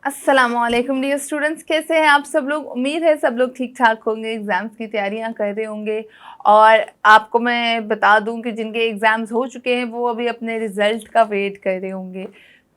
अस्सलामुअलैकुम dear students, कैसे हैं आप सब लोग। उम्मीद है सब लोग ठीक ठाक होंगे, एग्ज़ाम्स की तैयारियां कर रहे होंगे। और आपको मैं बता दूं कि जिनके एग्ज़ाम्स हो चुके हैं वो अभी अपने रिज़ल्ट का वेट कर रहे होंगे।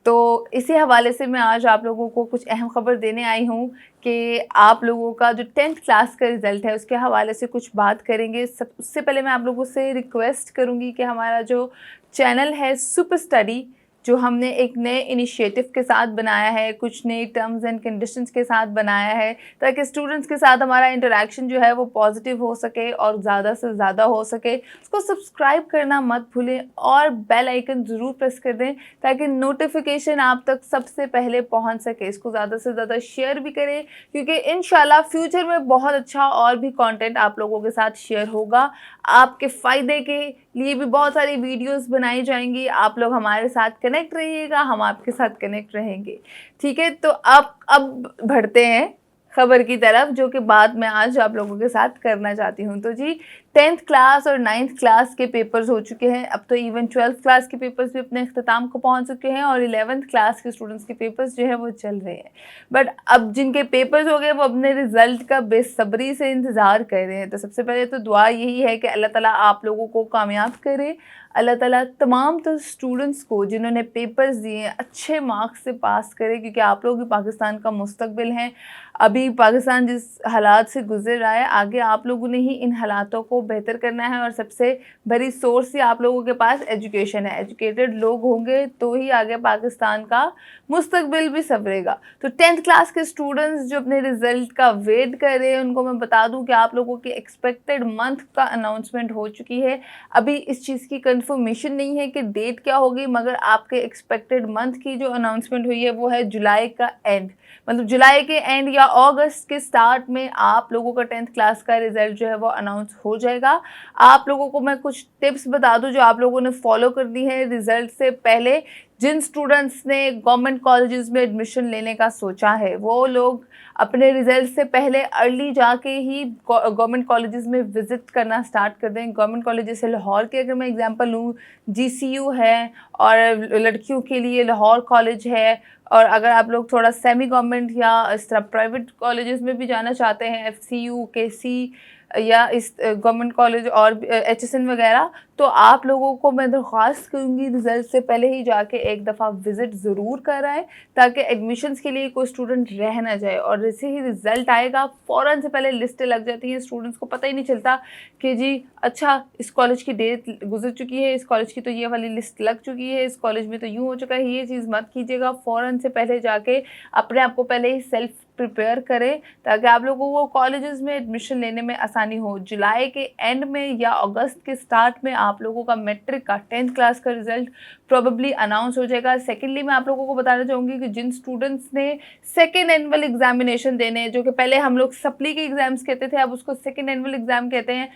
तो इसी हवाले से मैं आज आप लोगों को कुछ अहम खबर देने आई हूँ कि आप लोगों का जो 10th क्लास का रिज़ल्ट है उसके हवाले से कुछ बात करेंगे। सब उससे पहले मैं आप लोगों से रिक्वेस्ट करूँगी कि हमारा जो चैनल है सुपर स्टडी, जो हमने एक नए इनिशिएटिव के साथ बनाया है, कुछ नए टर्म्स एंड कंडीशंस के साथ बनाया है, ताकि स्टूडेंट्स के साथ हमारा इंटरेक्शन जो है वो पॉजिटिव हो सके और ज़्यादा से ज़्यादा हो सके। उसको सब्सक्राइब करना मत भूलें और बेल आइकन ज़रूर प्रेस कर दें ताकि नोटिफिकेशन आप तक सबसे पहले पहुंच सके। इसको ज़्यादा से ज़्यादा शेयर भी करें क्योंकि इंशाल्लाह फ्यूचर में बहुत अच्छा और भी कंटेंट आप लोगों के साथ शेयर होगा। आपके फ़ायदे के लिए भी बहुत सारी वीडियोस बनाई जाएंगी। आप लोग हमारे साथ कनेक्ट रहिएगा, हम आपके साथ कनेक्ट रहेंगे। ठीक है, तो अब बढ़ते हैं खबर की तरफ, जो कि बात मैं आज आप लोगों के साथ करना चाहती हूँ। तो जी, 10th क्लास और 9th क्लास के पेपर्स हो चुके हैं। अब तो इवन 12th क्लास के पेपर्स भी अपने अख्ताम को पहुँच चुके हैं और 11th क्लास के स्टूडेंट्स के पेपर्स जो है वो चल रहे हैं। बट अब जिनके पेपर्स हो गए वो अपने रिजल्ट का बेसब्री से इंतज़ार कर रहे हैं। तो सबसे पहले तो दुआ यही है कि अल्लाह ताला आप लोगों को कामयाब करे। अल्लाह ताला तमाम तो स्टूडेंट्स को जिन्होंने पेपर्स दिए अच्छे मार्क्स से पास करे, क्योंकि आप लोग भी पाकिस्तान का मुस्तकबिल हैं। अभी पाकिस्तान जिस हालात से गुजर रहा है, आगे आप लोगों ने ही इन हालातों को बेहतर करना है और सबसे बड़ी सोर्स ही आप लोगों के पास एजुकेशन है। एजुकेटेड लोग होंगे तो ही आगे पाकिस्तान का मुस्तकबिल भी संवरेगा। तो 10th क्लास के स्टूडेंट्स जो अपने रिजल्ट का वेट कर रहे हैं उनको मैं बता दूं कि आप लोगों की एक्सपेक्टेड मंथ का अनाउंसमेंट हो चुकी है। अभी इस चीज़ की कंफर्मेशन नहीं है कि डेट क्या होगी, मगर आपके एक्सपेक्टेड मंथ की जो अनाउंसमेंट हुई है वो है जुलाई का एंड, मतलब जुलाई के एंड या अगस्त के स्टार्ट में आप लोगों का 10th क्लास का रिजल्ट जो है वो अनाउंस हो जाएगा। आप लोगों को मैं कुछ टिप्स बता दूं जो आप लोगों ने फॉलो करनी है रिजल्ट से पहले। जिन स्टूडेंट्स ने गवर्नमेंट कॉलेजेस में एडमिशन लेने का सोचा है वो लोग अपने रिजल्ट से पहले अर्ली जाके ही गवर्नमेंट कॉलेजेस में विजिट करना स्टार्ट कर दें। गवर्नमेंट कॉलेजेस से लाहौर के अगर मैं एग्जांपल लूँ, जीसीयू है और लड़कियों के लिए लाहौर कॉलेज है। और अगर आप लोग थोड़ा सेमी गवर्नमेंट या इस तरह प्राइवेट कॉलेजेस में भी जाना चाहते हैं, एफसीयू, केसी या इस गवर्नमेंट कॉलेज और एचएसएन वगैरह, तो आप लोगों को मैं दरख्वास्त करूँगी रिजल्ट से पहले ही जाके एक दफ़ा विज़िट ज़रूर कराएं ताकि एडमिशन्स के लिए कोई स्टूडेंट रह ना जाए। और जैसे ही रिज़ल्ट आएगा फ़ौरन से पहले लिस्टें लग जाती हैं, स्टूडेंट्स को पता ही नहीं चलता कि जी अच्छा इस कॉलेज की डेट गुजर चुकी है, इस कॉलेज की तो ये वाली लिस्ट लग चुकी है, इस कॉलेज में तो यूँ हो चुका है। ये चीज़ मत कीजिएगा, फ़ौरन से पहले जाके अपने आप को पहले ही सेल्फ प्रिपेयर करें ताकि आप लोगों को कॉलेजेस में एडमिशन लेने में आसानी हो। जुलाई के एंड में या अगस्त के स्टार्ट में आप लोगों का मैट्रिक का 10th क्लास का रिजल्ट प्रोबेबली अनाउंस हो जाएगा। सेकेंडली मैं आप लोगों को बताना चाहूँगी कि जिन स्टूडेंट्स ने सेकेंड एनुअल एग्जामिनेशन देने हैं, जो कि पहले हम लोग सप्ली के एग्जाम्स कहते थे, अब उसको सेकेंड एनुअल एग्जाम कहते हैं,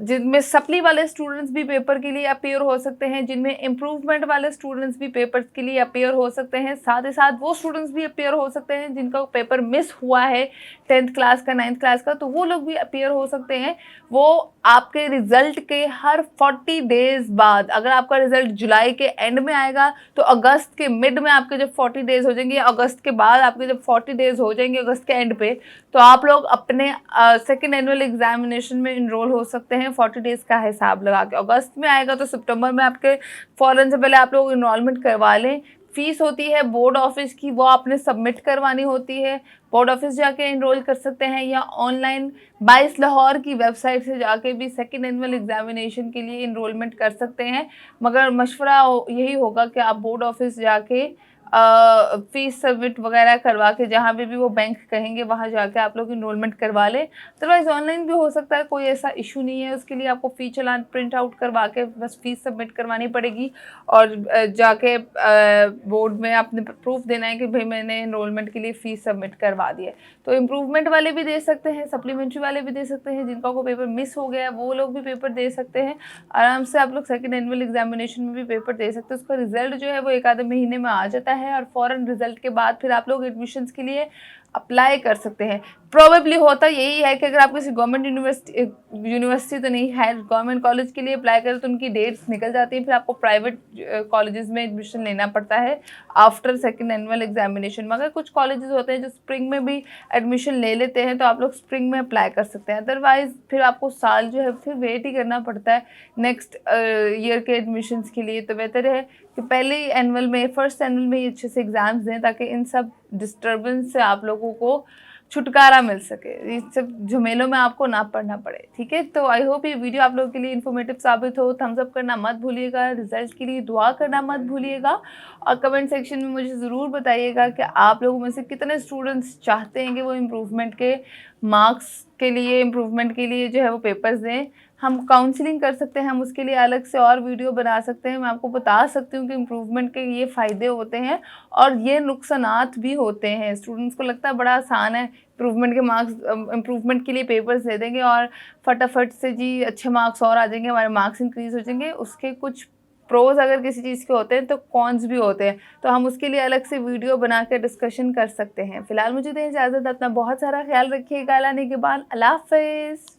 जिनमें सप्ली वाले स्टूडेंट्स भी पेपर के लिए अपीयर हो सकते हैं, जिनमें इम्प्रूवमेंट वाले स्टूडेंट्स भी पेपर के लिए अपीयर हो सकते हैं, साथ ही साथ वो स्टूडेंट्स भी अपीयर हो सकते हैं जिनका पेपर मिस हुआ है 10th क्लास का, 9th क्लास का, तो वो लोग भी अपीयर हो सकते हैं। वो आपके रिजल्ट के हर 40 डेज बाद, अगर आपका रिजल्ट जुलाई के एंड में आएगा तो अगस्त के मिड में आपके जब 40 डेज हो जाएंगे, अगस्त के बाद आपके जब 40 डेज हो जाएंगे अगस्त के एंड पे, तो आप लोग अपने सेकेंड एनुअल एग्जामिनेशन में इनरोल हो सकते हैं 40 डेज का हिसाब लगा के। अगस्त में आएगा तो सितंबर में आपके फ़ौरन से पहले आप लोग इनरोलमेंट करवा लें। फीस होती है बोर्ड ऑफिस की, वो आपने सबमिट करवानी होती है। बोर्ड ऑफिस जाके इनरोल कर सकते हैं या ऑनलाइन 22 लाहौर की वेबसाइट से जाके भी सेकेंड एनुअल एग्जामिनेशन के लिए इनरोलमेंट कर सकते हैं। मगर मशवरा यही होगा कि आप बोर्ड ऑफिस जाके फीस सबमिट वगैरह करवा के, जहाँ पे भी वो बैंक कहेंगे वहाँ जाके आप लोग इनरोलमेंट करवा लें। अदरवाइज़ ऑनलाइन भी हो सकता है, कोई ऐसा इशू नहीं है। उसके लिए आपको फ़ी चालान प्रिंट आउट करवा के बस फीस सबमिट करवानी पड़ेगी और जाके बोर्ड में आपने प्रूफ देना है कि भाई मैंने इनरोलमेंट के लिए फ़ीस सबमिट करवा दी है। तो इम्प्रूवमेंट वाले भी दे सकते हैं, सप्लीमेंट्री वाले भी दे सकते हैं, जिनका कोई पेपर मिस हो गया है वो लोग भी पेपर दे सकते हैं। आराम से आप लोग सेकेंड एनुअल एग्जामिनेशन में भी पेपर दे सकते हैं। उसका रिजल्ट जो है वो एक आधे महीने में आ जाता है और फ़ौरन रिजल्ट के बाद फिर आप लोग एडमिशन्स के लिए अप्लाई कर सकते हैं। प्रोबेबली होता यही है कि अगर आप किसी गवर्नमेंट यूनिवर्सिटी तो नहीं है, गवर्नमेंट कॉलेज के लिए अप्लाई करें तो उनकी डेट्स निकल जाती हैं, फिर आपको प्राइवेट कॉलेजेस में एडमिशन लेना पड़ता है आफ्टर सेकंड एनुअल एग्जामिनेशन। मगर कुछ कॉलेजेस होते हैं जो स्प्रिंग में भी एडमिशन ले लेते हैं, तो आप लोग स्प्रिंग में अप्लाई कर सकते हैं। अदरवाइज़ फिर आपको साल जो है फिर वेट ही करना पड़ता है नेक्स्ट ईयर के एडमिशन्स के लिए। तो बेहतर है कि पहले ही एनुअल में, फर्स्ट एनुअल में ही अच्छे से एग्ज़ाम्स दें, ताकि इन सब डिस्टर्बेंस से आप लोगों को छुटकारा मिल सके, इस सब झमेलों में आपको ना पड़ना पड़े। ठीक है, तो आई होप ये वीडियो आप लोगों के लिए इन्फॉर्मेटिव साबित हो। थम्स अप करना मत भूलिएगा, रिजल्ट के लिए दुआ करना मत भूलिएगा, और कमेंट सेक्शन में मुझे ज़रूर बताइएगा कि आप लोगों में से कितने स्टूडेंट्स चाहते हैं कि वो इम्प्रूवमेंट के मार्क्स के लिए, इम्प्रूवमेंट के लिए जो है वो पेपर्स दें। हम काउंसलिंग कर सकते हैं, हम उसके लिए अलग से और वीडियो बना सकते हैं। मैं आपको बता सकती हूँ कि इम्प्रूवमेंट के ये फ़ायदे होते हैं और ये नुकसानात भी होते हैं। स्टूडेंट्स को लगता है बड़ा आसान है, इम्प्रूवमेंट के मार्क्स, इम्प्रूवमेंट के लिए पेपर्स दे देंगे और फटाफट से जी अच्छे मार्क्स और आ जाएंगे, हमारे मार्क्स इंक्रीज़ हो जाएंगे। उसके कुछ प्रोज अगर किसी चीज़ के होते हैं तो कॉन्स भी होते हैं, तो हम उसके लिए अलग से वीडियो बना के डिस्कशन कर सकते हैं। फिलहाल मुझे दें इजाज़त, अपना बहुत सारा ख्याल रखिएगा। अल्लाह ने के बाद, अल्लाह हाफ़िज़।